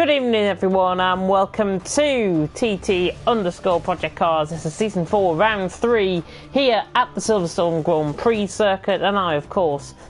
Good evening everyone and welcome to TT_Project Cars. This is Season 4, Round 3 here at the Silverstone Grand Prix circuit, and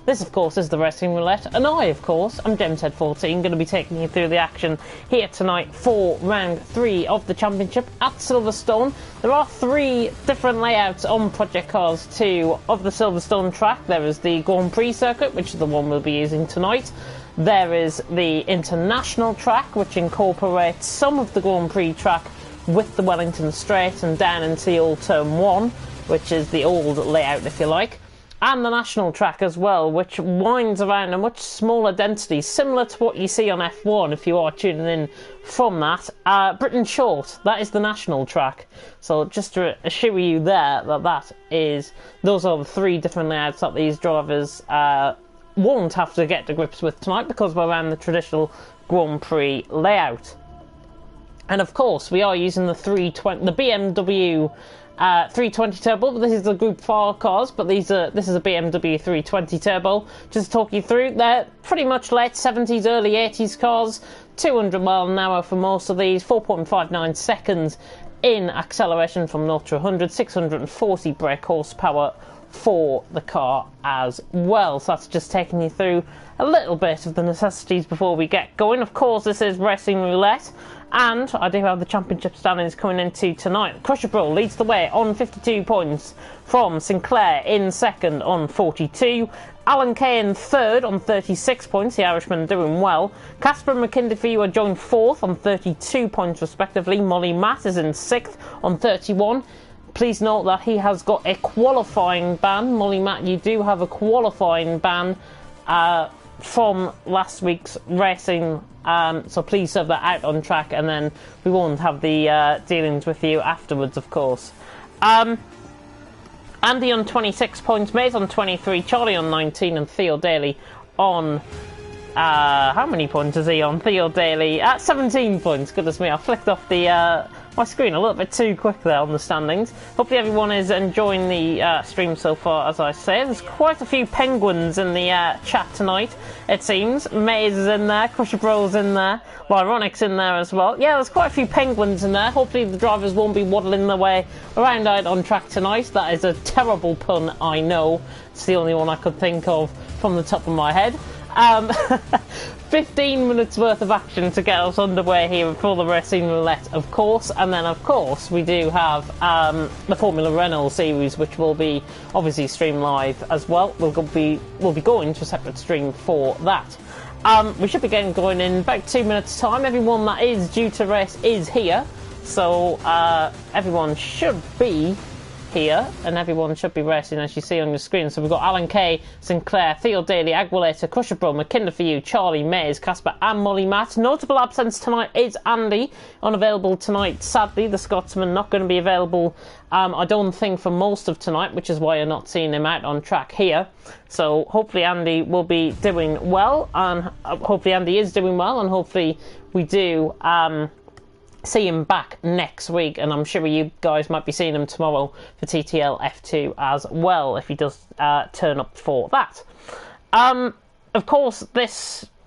this of course is the Racing Roulette, and I of course am JamesHead14, going to be taking you through the action here tonight for Round 3 of the Championship at Silverstone. There are 3 different layouts on Project Cars 2 of the Silverstone track. There is the Grand Prix circuit, which is the one we'll be using tonight. There is the international track, which incorporates some of the Grand Prix track with the Wellington Straight and down into the old Turn 1, which is the old layout if you like, and the national track as well, which winds around a much smaller density, similar to what you see on F1 if you are tuning in from that. Britain Short, that is the national track. So just to assure you there that those are the 3 different layouts that these drivers won't have to get to grips with tonight, because we're around the traditional Grand Prix layout. And of course we are using the BMW 320 turbo, but this is the Group 4 cars, but this is a BMW 320 turbo. Just to talk you through, they're pretty much late 70s, early 80s cars, 200 mile an hour for most of these, 4.59 seconds in acceleration from 0 to 100, 640 brake horsepower for the car as well. So that's just taking you through a little bit of the necessities before we get going. Of course, this is Racing Roulette, and I do have the championship standings coming into tonight. Crusher Bro leads the way on 52 points from Sinclair in second on 42. Alan Kay in third on 36 points, the Irishman doing well. Casper and McKinley are joined fourth on 32 points respectively. Molly Matt is in sixth on 31. Please note that he has got a qualifying ban. Molly Matt, you do have a qualifying ban from last week's racing, so please serve that out on track, and then we won't have the dealings with you afterwards, of course. Andy on 26 points, Mays on 23, Charlie on 19, and Theo Daly on... how many points is he on? Theo Daly at 17 points. Goodness me, I flicked off the my screen a little bit too quick there on the standings. Hopefully everyone is enjoying the stream so far, as I say. There's quite a few penguins in the chat tonight, it seems. Maze is in there, Crusher Bro's in there, Lyronic's in there as well. Yeah, there's quite a few penguins in there. Hopefully the drivers won't be waddling their way around out on track tonight. That is a terrible pun, I know. It's the only one I could think of from the top of my head. 15 minutes worth of action to get us underway here for the Racing Roulette, of course, and then of course we do have the Formula Renault series, which will be obviously streamed live as well. We'll be going to a separate stream for that. We should be getting going in about 2 minutes time. Everyone that is due to race is here, so everyone should be here, and everyone should be racing as you see on your screen. So we've got Alan Kay, Sinclair, Theo Daly, Aguilera, Crusher Bro, McKinley for you, Charlie, Mays, Casper and Molly Matt. Notable absence tonight is Andy, unavailable tonight sadly. The Scotsman not going to be available I don't think for most of tonight, which is why you're not seeing him out on track here. So hopefully Andy will be doing well, and hopefully Andy is doing well, and hopefully we do see him back next week, and I'm sure you guys might be seeing him tomorrow for TTL F2 as well, if he does turn up for that. Of course, the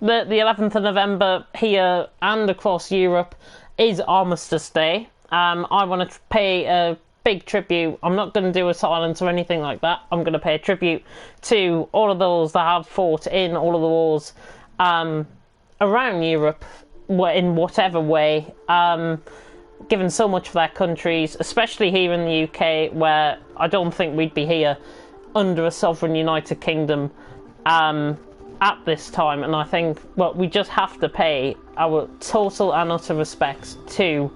11th of November here and across Europe is Armistice Day. I want to pay a big tribute. I'm not going to do a silence or anything like that. I'm going to pay a tribute to all of those that have fought in all of the wars around Europe, in whatever way, given so much for their countries, especially here in the UK, where I don't think we'd be here under a sovereign United Kingdom at this time. And I think, well, we just have to pay our total and utter respects to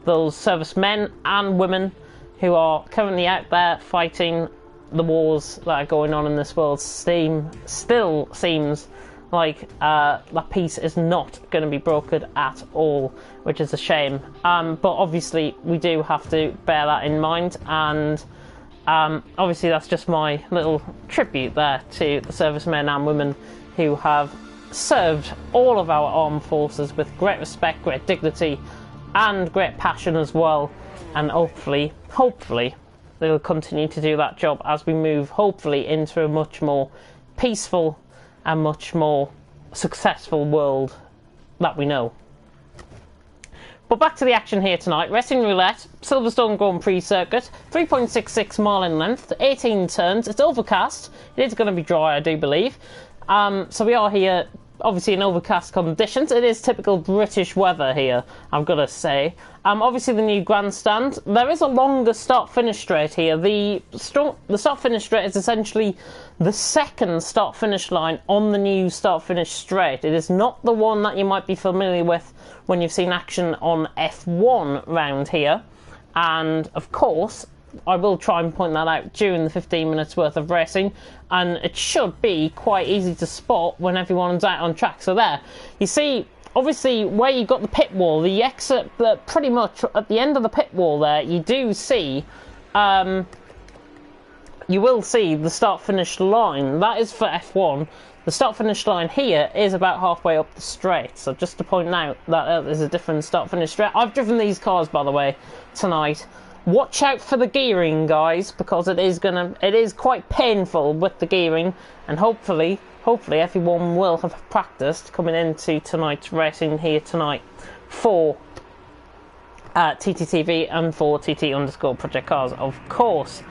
those servicemen and women who are currently out there fighting the wars that are going on in this world. Still seems like that peace is not going to be brokered at all, which is a shame. But obviously we do have to bear that in mind, and obviously that's just my little tribute there to the servicemen and women who have served all of our armed forces with great respect, great dignity and great passion as well, and hopefully they'll continue to do that job as we move hopefully into a much more peaceful a much more successful world that we know. But back to the action here tonight. Racing Roulette, Silverstone Grand Prix circuit, 3.66 mile in length, 18 turns. It's overcast. It is going to be dry, I do believe. So we are here, obviously in overcast conditions. It is typical British weather here, I've got to say. Obviously the new grandstand. There is a longer start-finish straight here. The start-finish straight is essentially the second start-finish line on the new start-finish straight. It is not the one that you might be familiar with when you've seen action on F1 round here. And of course, I will try and point that out during the 15 minutes worth of racing, and it should be quite easy to spot when everyone's out on track. So there, you see, obviously where you've got the pit wall, the exit, pretty much at the end of the pit wall there, you do see, you will see the start-finish line. That is for F1. The start-finish line here is about halfway up the straight. So just to point out that there's a different start-finish straight. I've driven these cars, by the way, tonight. Watch out for the gearing, guys, because it is quite painful with the gearing, and hopefully everyone will have practiced coming into tonight's racing here tonight for TTTV and for TT_Project Cars, of course.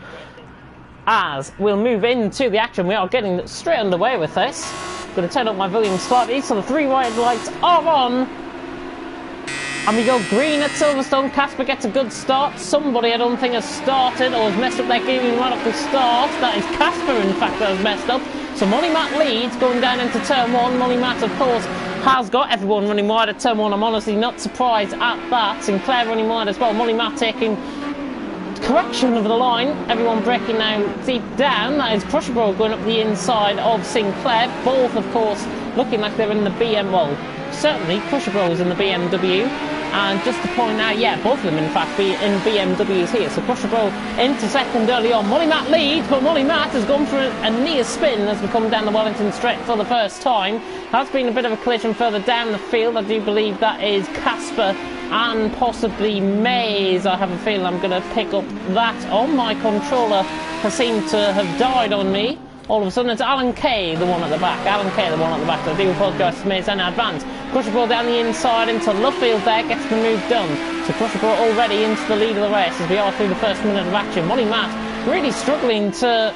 As we'll move into the action, we are getting straight underway with this. I'm going to turn up my volume slightly so the 3 white lights are on. And we go green at Silverstone. Casper gets a good start. Somebody, I don't think, has started or has messed up their gearing right off the start. That is Casper, in fact, that has messed up. So Molly Matt leads going down into turn 1. Molly Matt, of course, has got everyone running wide at turn 1. I'm honestly not surprised at that. Sinclair running wide as well. Molly Matt taking correction of the line. Everyone breaking now deep down. That is Crusherbro going up the inside of Sinclair. Both, of course, looking like they're in the BM. Well, certainly Crusherbro is in the BMW. And just to point out, yeah, both of them, in fact, be in BMWs here. So Crusherbro into second early on. Molly Matt leads, but Molly Matt has gone for a near spin as we come down the Wellington straight for the first time. Has been a bit of a collision further down the field. I do believe that is Casper and possibly Maze. I have a feeling I'm going to pick up that on my controller. Has seemed to have died on me. All of a sudden, it's Alan Kay, the one at the back. Alan Kay, the one at the back. I do apologise to Maze and advance. Crusherbro down the inside into Lovefield there, gets the move done. So Crusherbro already into the lead of the race as we are through the first minute of action. Molly Matt really struggling to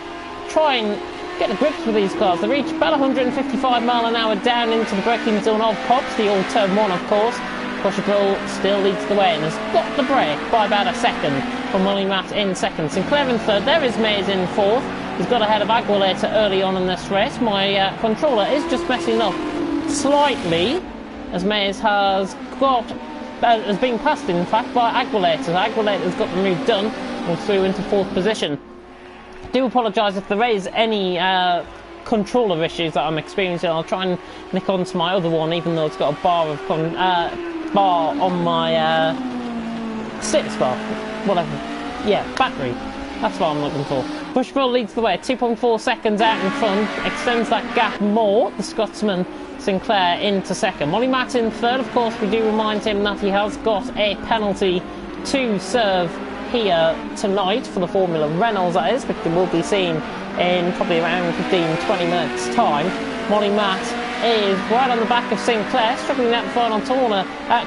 try and get a grip with these cars. They reach about 155 mile an hour down into the braking zone of Cops, the old turn 1, of course. Crusherbro still leads the way and has got the break by about a second from Molly Matt in second. Sinclair in third. There is Maze in fourth. He's got ahead of Aguilera early on in this race. My controller is just messing up slightly as Maze has been passed, in fact, by Aguilera. Aguilera's got the move done and through into fourth position. I do apologise if there is any controller issues that I'm experiencing. I'll try and nick onto my other one, even though it's got a bar on my status bar, whatever. Yeah, battery. That's what I'm looking for. Crusherbro leads the way, 2.4 seconds out in front, extends that gap more. The Scotsman Sinclair into second. Molly Matt in third. Of course, we do remind him that he has got a penalty to serve here tonight for the Formula Reynolds, that is, which will be seen in probably around 15-20 minutes time. Molly Matt is right on the back of Sinclair, struggling at the final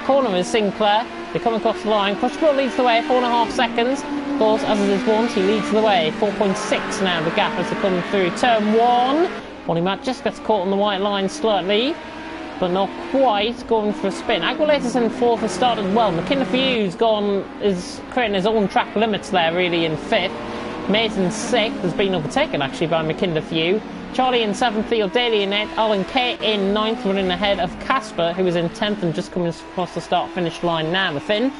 corner is Sinclair. They come across the line. Crusherbro leads the way, 4.5 seconds. Of course, as it is wont, he leads the way. 4.6 now, the gap as they come through turn 1. Molly Matt just gets caught on the white line slightly, but not quite, going for a spin. Aguilera's in fourth, has started well. McKinnon is creating his own track limits there, really, in fifth. Maze in sixth, has been overtaken actually by McKinnon. Charlie in seventh, Theo Daly in eighth, Alan Kay in ninth, running ahead of Casper, who is in 10th and just coming across the start-finish line now. The Finn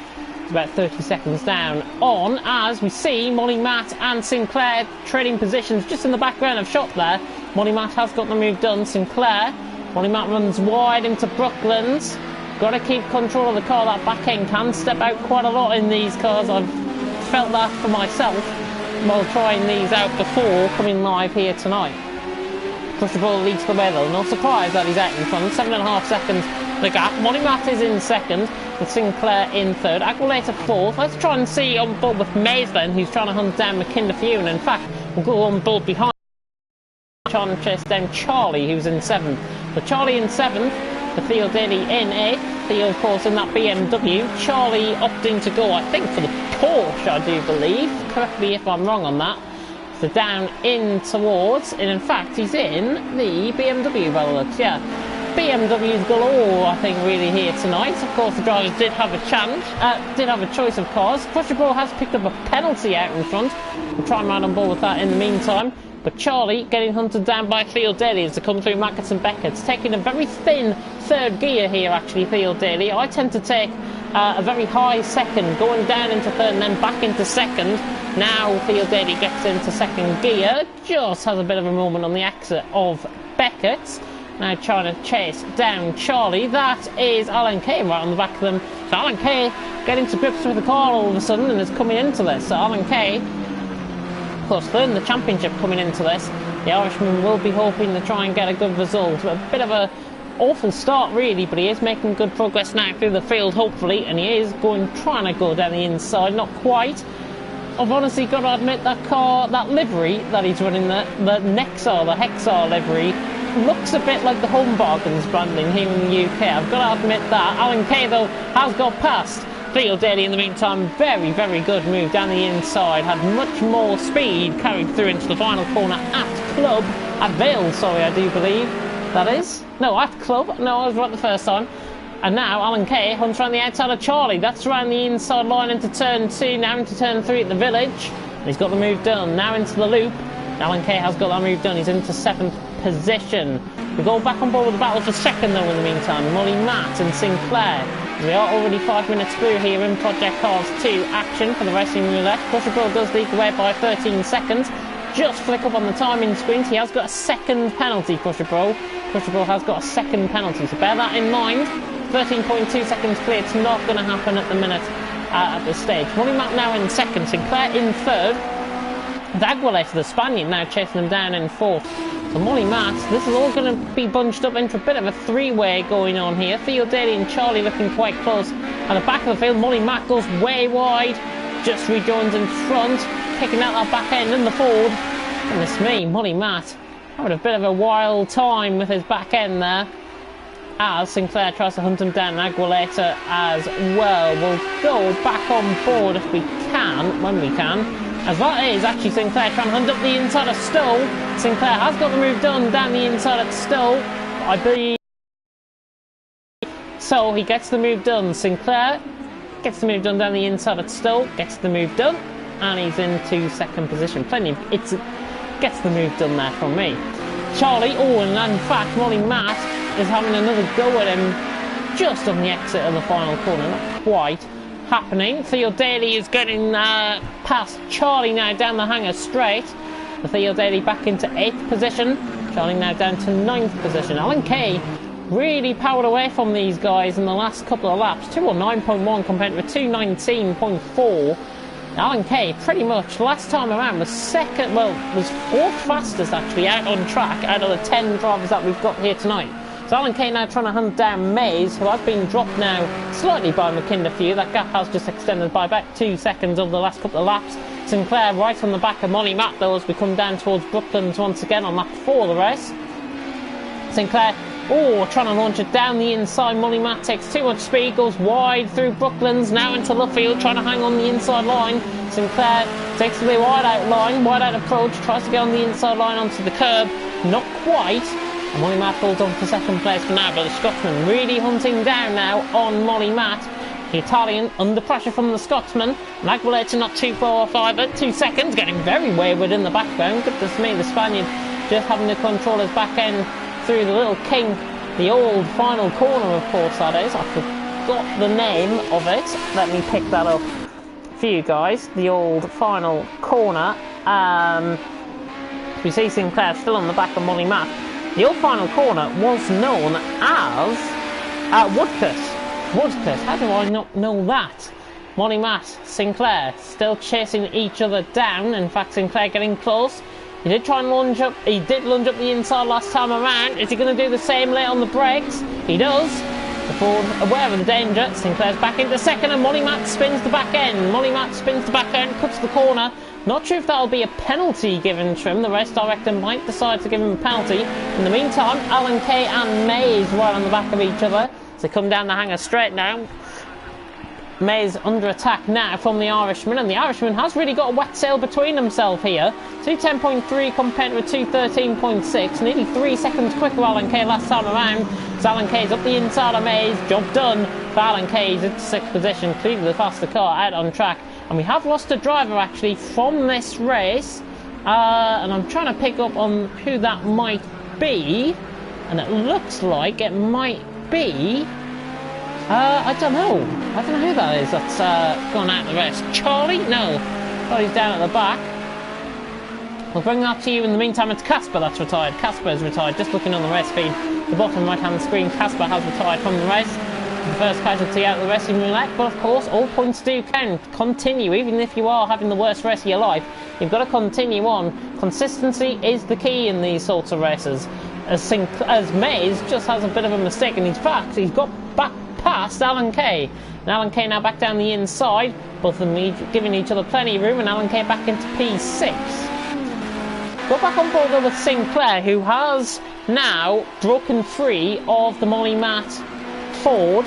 is about 30 seconds down on, as we see Molly Matt and Sinclair trading positions just in the background of shot there. Molly Matt has got the move done. Sinclair, Molly Matt runs wide into Brooklands. Got to keep control of the car. That back end can step out quite a lot in these cars. I've felt that for myself while trying these out before coming live here tonight. Crusherbro leads the way though. No surprise that he's out in front. 7.5 seconds the gap. Molly Matt is in second with Sinclair in third. Aguilera fourth. Let's try and see on board with Maze then, who's trying to hunt down McKinnon. And in fact, we'll go on board behind, trying to chase down Charlie, who's in seventh. So Charlie in seventh, the Theo Daly in eighth. here, of course, in that BMW. Charlie opting to go, I think, for the Porsche, I do believe. Correct me if I'm wrong on that. So down in towards, and in fact, he's in the BMW by the looks, yeah. BMW's galore, I think, really here tonight. Of course, the drivers did have a chance, did have a choice of cars. Crusher Bro has picked up a penalty out in front. We'll try and ride on board with that in the meantime. But Charlie getting hunted down by Field Daly as they come through Mackets and Beckett's, taking a very thin third gear here, actually, Field Daly. I tend to take a very high second, going down into third and then back into second. Now Field Daly gets into second gear, just has a bit of a moment on the exit of Beckett's. Now trying to chase down Charlie. That is Alan Kay right on the back of them. So Alan Kay getting to grips with the car all of a sudden and is coming into this. So Alan Kay, of course, third in the championship coming into this. The Irishman will be hoping to try and get a good result. A bit of a awful start really, but he is making good progress now through the field hopefully, and he is trying to go down the inside. Not quite. I've honestly got to admit that car, that livery that he's running, the Nexar, the Hexar livery, looks a bit like the Home Bargains branding here in the UK. I've got to admit that. Alan Kay though has got past Field Daly in the meantime. Very, very good move down the inside. Had much more speed carried through into the final corner at Club, at Vale, sorry, I do believe that is. No, at Club. No, I was right the first time. And now Alan Kay hunts around the outside of Charlie. That's around the inside line into turn 2, now into turn 3 at the Village. And he's got the move done. Now into the loop. Alan Kay has got that move done. He's into 7th position. We go back on board with the battle for second though in the meantime. Molly Matt and Sinclair. We are already 5 minutes through here in Project Cars 2 action for the Racing Roulette. Crusher Bro does lead the way by 13 seconds. Just flick up on the timing screens. He has got a second penalty, Crusher Bro. Crusher Bro has got a second penalty, so bear that in mind. 13.2 seconds clear. It's not going to happen at the minute at this stage. Molly Matt now in second. Sinclair in third. Aguilera, the Spaniard, now chasing them down in fourth. So Molly Matt, this is all going to be bunched up into a bit of a three-way going on here. Field Daly and Charlie looking quite close. At the back of the field, Molly Matt goes way wide. Just rejoins in front, kicking out that back end in the Ford. Goodness me, Molly Matt having a bit of a wild time with his back end there. As Sinclair tries to hunt him down, Aguilera as well. We'll go back on board if we can, when we can. As that is actually Sinclair trying to hunt up the inside of Stoll. Sinclair has got the move done down the inside of Stoll, I believe. So he gets the move done. Sinclair gets the move done down the inside of Stoll, gets the move done, and he's into second position. Gets the move done there from me. Charlie, and in fact Molly Matt is having another go at him just on the exit of the final corner. Not quite happening. Field Daly is getting past Charlie now down the hanger straight. The Field Daly back into 8th position. Charlie now down to 9th position. Alan Kay really powered away from these guys in the last couple of laps. 209.1 compared to 219.4. Alan Kay pretty much last time around was second, well, was 4th fastest actually out on track out of the 10 drivers that we've got here tonight. So Alan Kay now trying to hunt down Mays, who has been dropped now slightly by McKinder Few. That gap has just extended by about 2 seconds over the last couple of laps. Sinclair right on the back of Molly Matt though as we come down towards Brooklands once again on lap 4 of the race. Sinclair, trying to launch it down the inside. Molly Matt takes too much speed, goes wide through Brooklands, now into Luffield, trying to hang on the inside line. Sinclair takes the wide out line, wide out approach, tries to get on the inside line onto the curb, not quite. And Molly Matt falls on for second place for now, but the Scotsman really hunting down now on Molly Matt. The Italian under pressure from the Scotsman. And Aguilera not too far off either, 2 seconds, getting very wayward in the background. Goodness me, the Spaniard just having to control his back end through the little kink, the old final corner, of course, that is. I forgot the name of it. Let me pick that up for you guys. The old final corner. We see Sinclair still on the back of Molly Matt. The old final corner was known as Woodcut. Woodcut, how do I not know that? Molly Matt, Sinclair, still chasing each other down. In fact, Sinclair getting close. He did try and lunge up. He did lunge up the inside last time around. Is he going to do the same late on the brakes? He does. The Ford aware of the danger. Sinclair's back into second, and Molly Matt spins the back end. Molly Matt spins the back end, cuts the corner. Not sure if that'll be a penalty given to him. The race director might decide to give him a penalty. In the meantime, Alan Kay and Mays right on the back of each other. They come down the hanger straight now. Mays under attack now from the Irishman, and the Irishman has really got a wet sail between himself here. 2:10.3 compared to a 2:13.6, nearly 3 seconds quicker Alan Kay last time around. So Alan Kay's up the inside of Mays, job done for Alan Kay. He's into 6th position, clearly the faster car out on track. And we have lost a driver actually from this race, and I'm trying to pick up on who that might be, and it looks like it might be I don't know who that is that's gone out of the race. Charlie? No. Charlie's down at the back. We'll bring that to you. In the meantime, it's Casper that's retired. Casper is retired. Just looking on the race feed, the bottom right hand screen, Casper has retired from the race. The first casualty out of the racing roulette, but of course all points do count. Continue, even if you are having the worst race of your life, you've got to continue on. Consistency is the key in these sorts of races. As Mays just has a bit of a mistake, and in fact he's got back past Alan Kay. And Alan Kay now back down the inside, both of them giving each other plenty of room, and Alan Kay back into P6. Go back on board with Sinclair, who has now broken free of the Molly Matt Ford,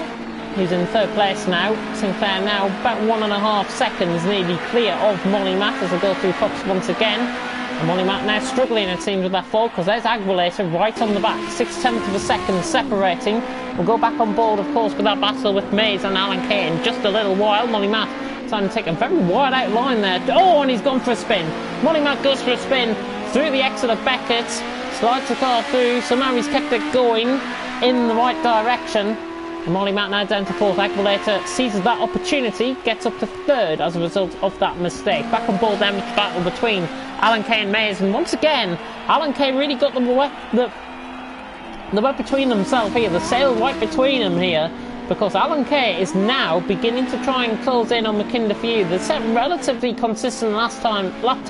who's in 3rd place now. Sinclair now about 1.5 seconds nearly clear of Molly Matt as they go through Fox once again. And Molly Matt now struggling, it seems, with that Ford, because there's Aguilera right on the back, 0.6 of a second separating. We'll go back on board, of course, with that battle with Mays and Alan Kay in just a little while. Molly Matt trying to take a very wide out line there. Oh, and he's gone for a spin. Molly Matt goes for a spin through the exit of Beckett, slides the car through. Somehow he's kept it going in the right direction. And Molly Matt now down to 4th. Aguilera seizes that opportunity, gets up to 3rd as a result of that mistake. Back on board then with the battle between Alan Kay and Mays, and once again Alan Kay really got the wet between themselves here, the sail right between them here, because Alan Kay is now beginning to try and close in on McKinder for you. They set relatively consistent lap times last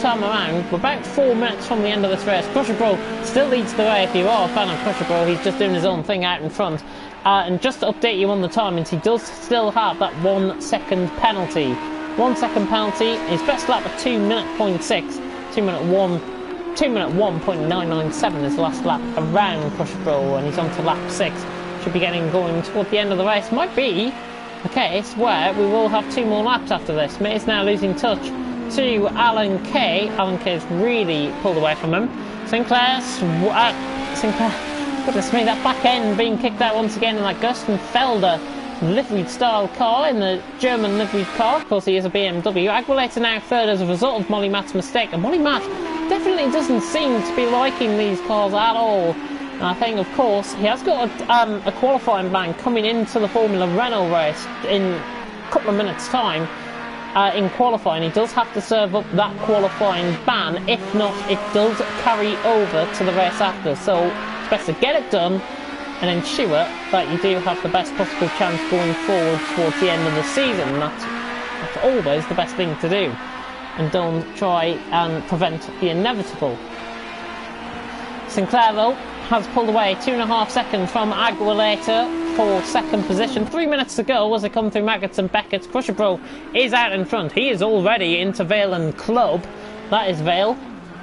time around. We're about 4 minutes from the end of this race. Crusher Bro still leads the way. If you are a fan of Crusher Bro, he's just doing his own thing out in front. And just to update you on the timings, he does still have that 1 second penalty. 1 second penalty. His best lap at 2:06. 2:01.997 is the last lap around Crusher Bro, and he's on to lap 6. Should be getting going toward the end of the race. Might be a case where we will have 2 more laps after this. Mays now losing touch to Alan Kay. Alan Kay's really pulled away from him. Sinclair, goodness me, that back end being kicked out once again in that Gerstenfelder liveried style car, in the German liveried car. Of course he is a BMW. Aguilera now 3rd as a result of Molly Matt's mistake, and Molly Matt definitely doesn't seem to be liking these cars at all. And I think, of course, he has got a qualifying ban coming into the Formula Renault race in a couple of minutes' time. In qualifying, he does have to serve up that qualifying ban. If not, it does carry over to the race after. So it's best to get it done and ensure that you do have the best possible chance going forward towards the end of the season. That's always the best thing to do. And don't try and prevent the inevitable. Sinclair, though, has pulled away 2.5 seconds from Aguilera for 2nd position. 3 minutes to go as they come through Maggots and Beckett. Crusher Bro is out in front. He is already into Vale and Club. That is Vale.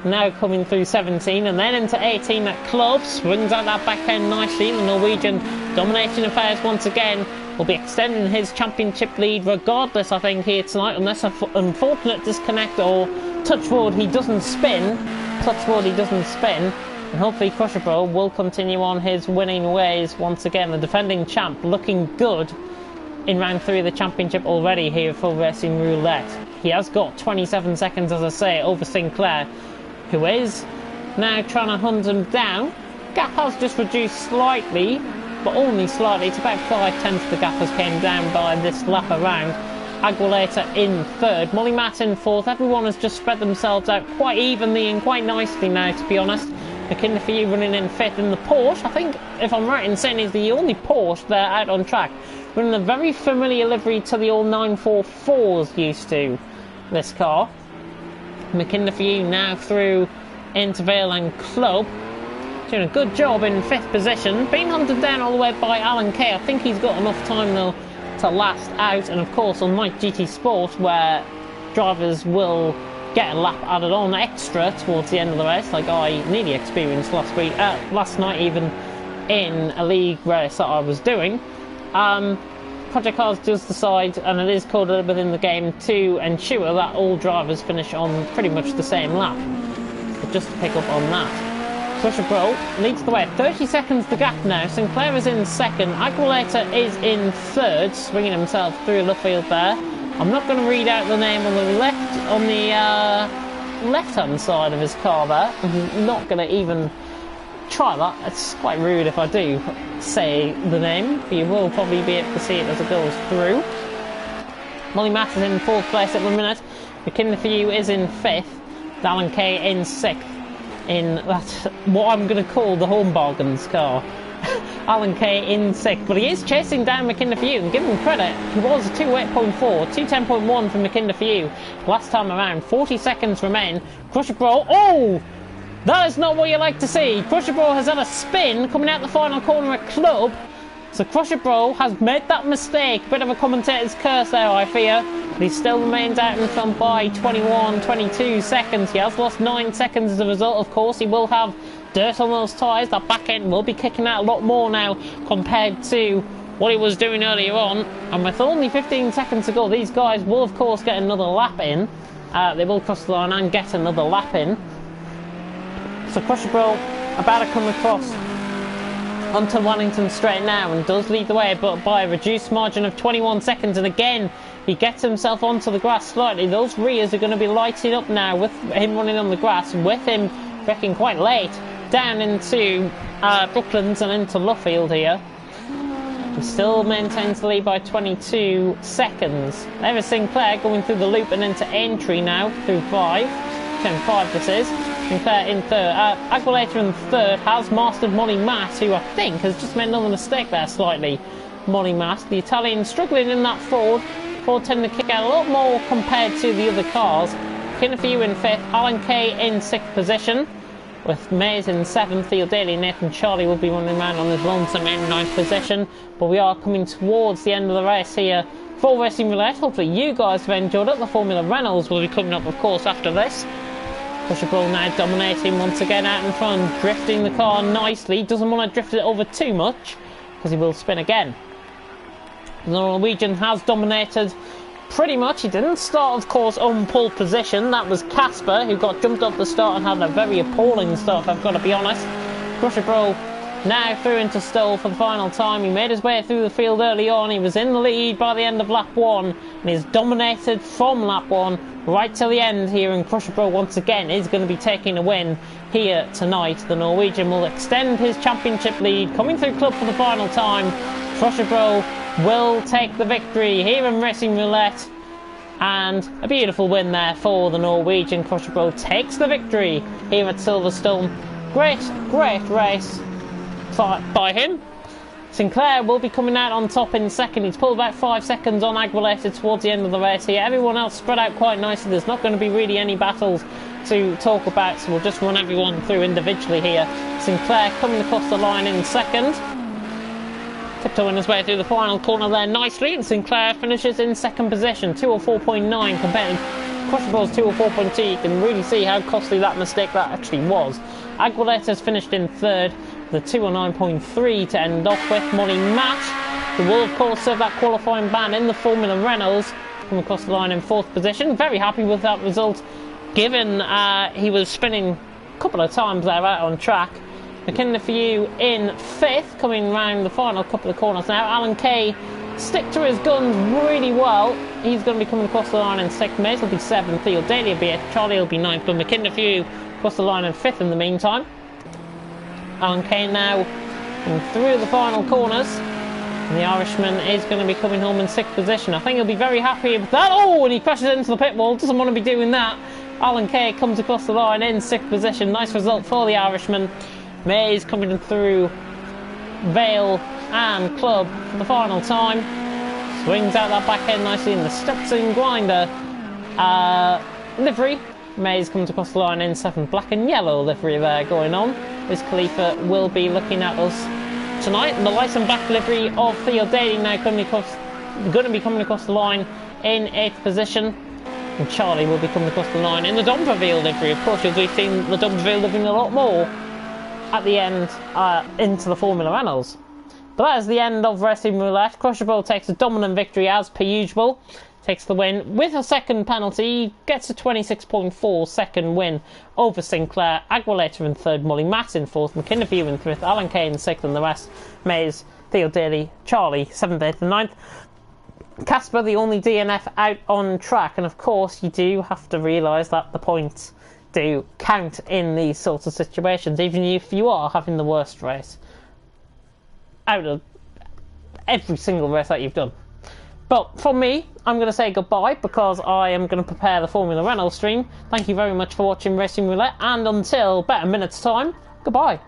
Now coming through 17 and then into 18 at Club. Swings out that back end nicely. The Norwegian dominating affairs once again. Will be extending his championship lead regardless, I think, here tonight, unless an unfortunate disconnect or touchwood he doesn't spin. And hopefully Crusher Bro will continue on his winning ways once again. The defending champ looking good in round 3 of the championship already here for Racing Roulette. He has got 27 seconds, as I say, over Sinclair, who is now trying to hunt him down. Gap has just reduced slightly, but only slightly. It's about 5/10 the gap has came down by this lap around. Aguilera in 3rd, Molly Matt in 4th. Everyone has just spread themselves out quite evenly and quite nicely now, to be honest. McKinder for you running in 5th in the Porsche. I think, if I'm right in saying, he's the only Porsche there out on track. Running a very familiar livery to the old 944s used to, this car. McKinder for you now through into Vale and Club. Doing a good job in 5th position. Being hunted down all the way by Alan Kay. I think he's got enough time, though, to last out. And, of course, unlike GT Sport, where drivers will get a lap added on extra towards the end of the race, like I nearly experienced last night even, in a league race that I was doing, Project Cars does decide, and it is called within the game, to ensure that all drivers finish on pretty much the same lap. But just to pick up on that, Crusher Bro leads the way. 30 seconds the gap now. Sinclair is in second. Aguilera is in third, swinging himself through the field there. I'm not going to read out the name on the left-hand side of his car there. I'm not going to even try that. It's quite rude if I do say the name, but you will probably be able to see it as it goes through. Molly Matt is in fourth place at the minute. McKinley for you is in fifth. Alan Kay in sixth in that, what I'm going to call the home bargains car. Alan Kay in sixth, but he is chasing down McKinley for you, and give him credit, he was 2.8.4, 2.10.1 from McKinley for you last time around. 40 seconds remain. Crusher Bro, oh! That is not what you like to see. Crusher Bro has had a spin coming out the final corner at Club. So Crusher Bro has made that mistake. Bit of a commentator's curse there, I fear. But he still remains out in front by 21, 22 seconds. He has lost 9 seconds as a result, of course. He will have dirt on those tyres. That back end will be kicking out a lot more now compared to what he was doing earlier on. And with only 15 seconds to go, these guys will, of course, get another lap in. They will cross the line and get another lap in. So Crusher Bro about to come across onto Wellington straight now and does lead the way, but by a reduced margin of 21 seconds. And again, he gets himself onto the grass slightly. Those rears are going to be lighting up now with him running on the grass, with him wrecking quite late down into Brooklands and into Luffield here. He still maintains the lead by 22 seconds. There is Sinclair going through the loop and into entry now through 5. Turn 5 this is. Sinclair in third. Aguilera in third has mastered Molly Matt, who I think has just made another mistake there slightly. Molly Matt, the Italian, struggling in that Ford. Ford tending to kick out a lot more compared to the other cars. Kinnefu in fifth, Alan Kay in sixth position, with Mays in seventh. Theo Daly, Nathan Charlie will be running around on his lonesome in ninth position. But we are coming towards the end of the race here for Racing Roulette. Hopefully you guys have enjoyed it. The Formula Reynolds will be coming up, of course, after this. Crusher Bro now dominating once again out in front, drifting the car nicely. Doesn't want to drift it over too much because he will spin again. The Norwegian has dominated pretty much. He didn't start, of course, on pole position. That was Casper, who got jumped off the start and had a very appalling start, I've got to be honest. Crusher Bro now through into Stoll for the final time. He made his way through the field early on. He was in the lead by the end of lap 1, and he's dominated from lap 1 right till the end here. And Crusher Bro once again is going to be taking a win here tonight. The Norwegian will extend his championship lead, coming through Club for the final time. Crusher Bro will take the victory here in Racing Roulette, and a beautiful win there for the Norwegian. Crusher Bro takes the victory here at Silverstone. Great race by him. Sinclair will be coming out on top in second. He's pulled about 5 seconds on Aguilera towards the end of the race here. Everyone else spread out quite nicely. There's not going to be really any battles to talk about, so we'll just run everyone through individually here. Sinclair coming across the line in second, tiptoeing his way through the final corner there nicely, and Sinclair finishes in second position, 204.9 compared to Crusher Bro's 204.2. You can really see how costly that mistake that actually was. Aguilera's finished in third, the 209.3 to end off with. Molly Matt, who will of course serve that qualifying ban in the Formula Reynolds, come across the line in fourth position. Very happy with that result, given he was spinning a couple of times there out on track. McKinley for you in fifth, coming round the final couple of corners now. Alan Kay stick to his guns really well. He's going to be coming across the line in sixth. Mays will be seventh. Theo Daly will be eighth. Charlie will be ninth. But McKinley for you across the line in fifth in the meantime. Alan Kay now through the final corners, and the Irishman is going to be coming home in sixth position. I think he'll be very happy with that. Oh, and he crashes into the pit wall. Doesn't want to be doing that. Alan Kay comes across the line in sixth position. Nice result for the Irishman. Mays coming through Vale and Club for the final time. Swings out that back end nicely in the Stetson Grinder livery. Mays comes across the line in seventh. Black and yellow livery there going on. Wiz Khalifa will be looking at us tonight. And the light and black livery of Theo Daly now going to be coming across the line in eighth position. And Charlie will be coming across the line in the Domperville livery. Of course, you'll be seeing the Domperville livery a lot more at the end into the Formula Reynolds. But that is the end of Racing Roulette. Crusherville takes a dominant victory as per usual. Takes the win with a second penalty. Gets a 26.4 second win over Sinclair. Aguilera in third, Molly Matt in fourth, McKinnon in fifth, Alan Kay in sixth, and the rest: Mays, Theo Daly, Charlie, 7th, 8th and 9th. Casper, the only DNF out on track. And of course, you do have to realise that the points do count in these sorts of situations, even if you are having the worst race out of every single race that you've done. But for me, I'm going to say goodbye because I am going to prepare the Formula Renault stream. Thank you very much for watching Racing Roulette, and until better minutes time, goodbye.